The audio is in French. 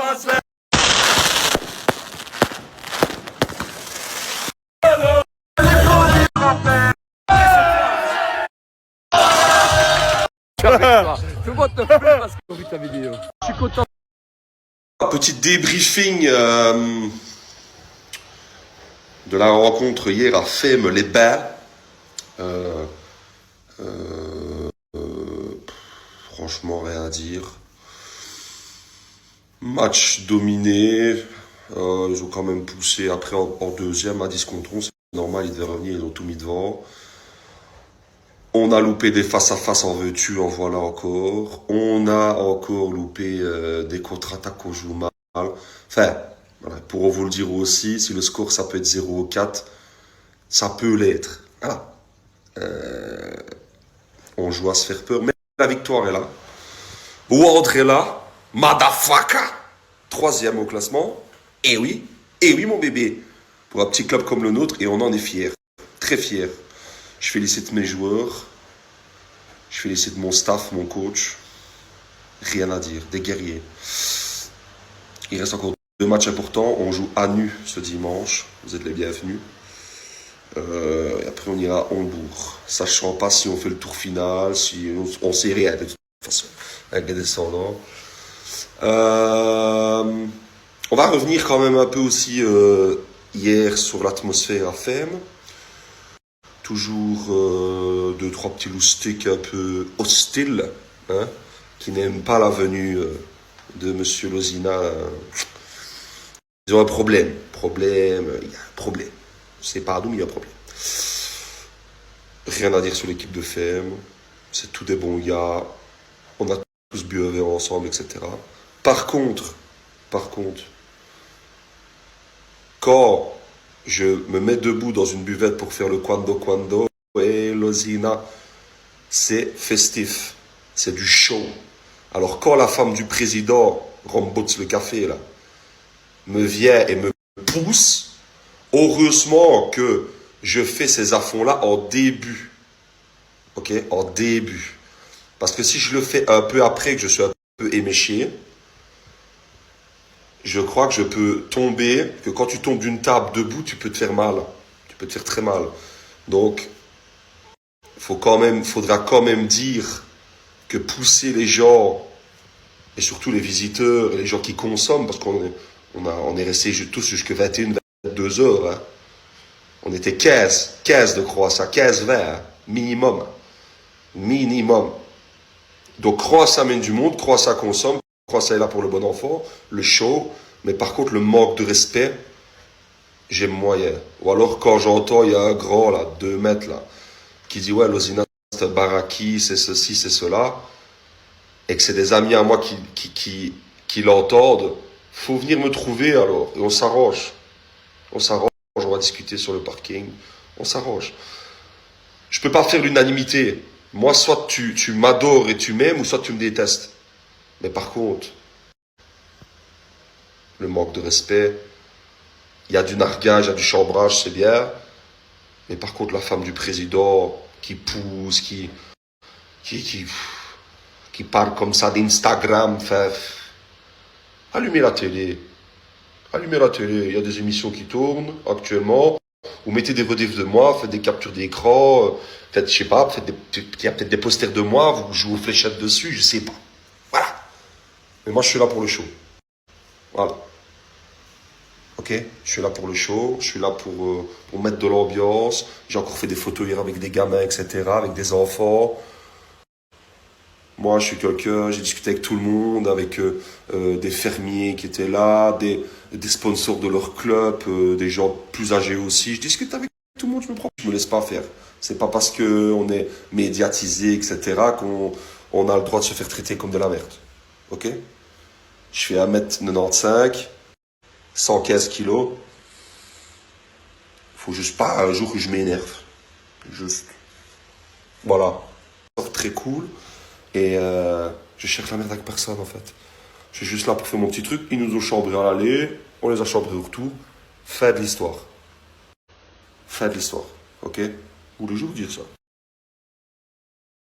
Fais-moi te faire parce que j'ai vu ta vidéo. Je suis content. Petit débriefing de la rencontre hier à Femme-les-Bains. Franchement, rien à dire. Match dominé. Ils ont quand même poussé après en deuxième à 10 contre 11. C'est normal, ils devaient revenir, ils ont tout mis devant. On a loupé des face-à-face, en veux-tu, en voilà encore. On a encore loupé des contre-attaques qu'on joue mal. Enfin, voilà, pour vous le dire aussi, si le score ça peut être 0-4, ça peut l'être. Voilà. On joue à se faire peur, mais la victoire est là. Ward est là. Madafaka. 3e au classement. Et oui mon bébé. Pour un petit club comme le nôtre, et on en est fiers. Très fiers. Je félicite mes joueurs. Je félicite mon staff, mon coach. Rien à dire. Des guerriers. Il reste encore 2 matchs importants. On joue à Nu ce dimanche. Vous êtes les bienvenus. Et après, on ira à Hambourg. Sachant pas si on fait le tour final, si on sait rien de toute façon. Avec les descendants. On va revenir quand même un peu aussi hier sur l'atmosphère à Femme. Toujours 2-3 petits loustiques un peu hostiles, hein, qui n'aiment pas la venue de Monsieur Lozina. Ils ont un problème. Il y a un problème. Je sais pas d'où, mais il y a un problème. Rien à dire sur l'équipe de Femme. C'est tous des bons gars. On a tous bu un verre ensemble, etc. Par contre, quand je me mets debout dans une buvette pour faire le quando, et Lozina, c'est festif. C'est du show. Alors quand la femme du président, Rambots le café, là, me vient et me pousse, heureusement que je fais ces affronts-là en début. Ok? En début. Parce que si je le fais un peu après, que je suis un peu éméché, je crois que je peux tomber, que quand tu tombes d'une table debout, tu peux te faire mal. Tu peux te faire très mal. Donc, faudra quand même dire que pousser les gens, et surtout les visiteurs, et les gens qui consomment, parce on est restés tous jusqu'à 21, 22 heures, hein. On était 15 de croissants, 15-20, hein, minimum. Donc, croissant amène du monde, croissant consomme, croissant est là pour le bon enfant, le show, mais par contre, le manque de respect, j'aime moyen. Ou alors, quand j'entends, il y a un grand, là, 2 mètres, là, qui dit, ouais, Lozina, c'est un baraki, c'est ceci, c'est cela, et que c'est des amis à moi qui l'entendent, faut venir me trouver, alors, et on s'arrange, on va discuter sur le parking, on s'arrange. Je peux pas faire l'unanimité. Moi, soit tu m'adores et tu m'aimes, ou soit tu me détestes. Mais par contre, le manque de respect, il y a du nargage, il y a du chambrage, c'est bien. Mais par contre, la femme du président qui pousse, qui parle comme ça d'Instagram, fait... Allumez la télé. Il y a des émissions qui tournent actuellement. Vous mettez des rediffs de moi, faites des captures d'écran, faites, je sais pas, il y a peut-être des posters de moi, vous jouez aux fléchettes dessus, je sais pas. Voilà. Mais moi, je suis là pour le show. Voilà. Ok? Je suis là pour le show, je suis là pour mettre de l'ambiance. J'ai encore fait des photos hier avec des gamins, etc., avec des enfants. Moi, je suis quelqu'un, j'ai discuté avec tout le monde, avec des fermiers qui étaient là, des sponsors de leur club, des gens plus âgés aussi. Je discute avec tout le monde, je me laisse pas faire. C'est pas parce qu'on est médiatisé, etc., qu'on a le droit de se faire traiter comme de la merde. Ok? Je fais 1m95, 115 kilos. Faut juste pas un jour que je m'énerve. Juste. Voilà. Très cool. Et je cherche la merde avec personne en fait. Je suis juste là pour faire mon petit truc. Ils nous ont chambrés à l'aller, on les a chambrés au retour. Fin de l'histoire. Ok? Vous voulez juste vous dire ça?